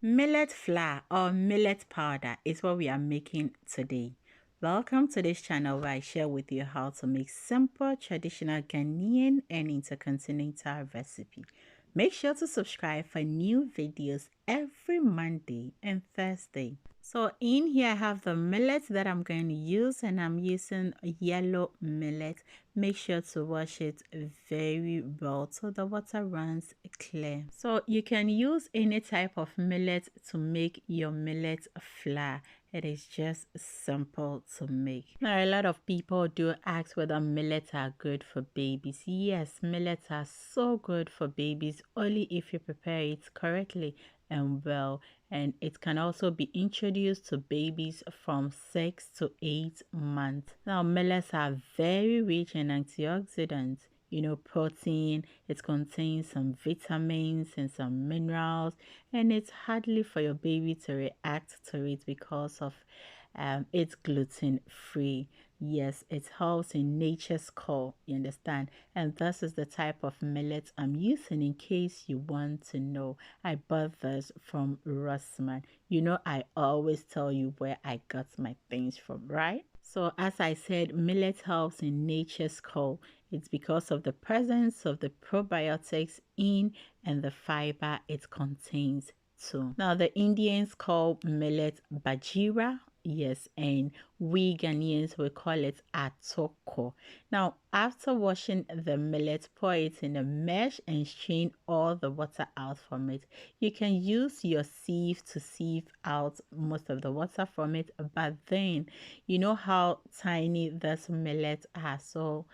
Millet flour or millet powder is what we are making today. Welcome to this channel where I share with you how to make simple traditional Ghanaian and intercontinental recipe. Make sure to subscribe for new videos every Monday and Thursday. So in here I have the millet that I'm going to use, and I'm using yellow millet. Make sure to wash it very well so the water runs clear. So you can use any type of millet to make your millet flour. It is just simple to make. Now, a lot of people do ask whether millets are good for babies. Yes, millets are so good for babies only if you prepare it correctly and well. And it can also be introduced to babies from 6 to 8 months. Now, millets are very rich in antioxidants, protein. It contains some vitamins and some minerals, and it's hardly for your baby to react to it because of it's gluten free. Yes, it helps in nature's call, you understand? And this is the type of millet I'm using in case you want to know. I bought this from Rossman. I always tell you where I got my things from, right? So as I said, millet helps in nature's call. It's because of the presence of the probiotics in and the fiber it contains too. Now the Indians call millet Bajra. Yes, and we Ghanaians will call it atoko. Now, after washing the millet, pour it in a mesh and strain all the water out from it. You can use your sieve to sieve out most of the water from it, but then you know how tiny this millet are, so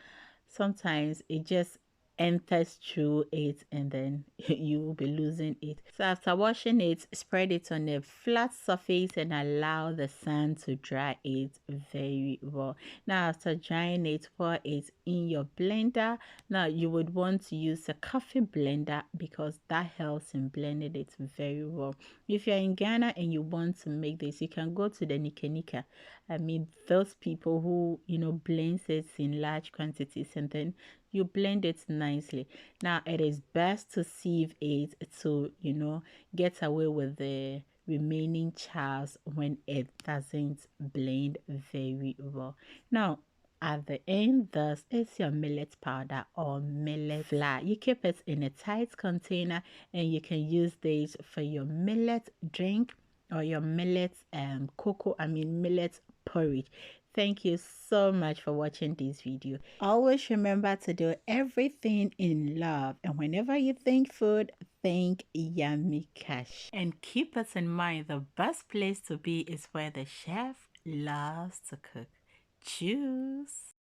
sometimes it just enters through it and then you will be losing it. So after washing it, spread it on a flat surface and allow the sun to dry it very well. Now after drying it, pour it in your blender. Now you would want to use a coffee blender because that helps in blending it very well. If you're in Ghana and you want to make this, you can go to the Nika. I mean, those people who, blends it in large quantities and then you blend it nicely. Now, it is best to sieve it to, get away with the remaining chars when it doesn't blend very well. Now, at the end, this is your millet powder or millet flour. You keep it in a tight container and you can use this for your millet drink or your millet millet porridge. Thank you so much for watching this video. Always remember to do everything in love, and whenever you think food, think yummy cash. And keep us in mind, the best place to be is where the chef loves to cook. Choose.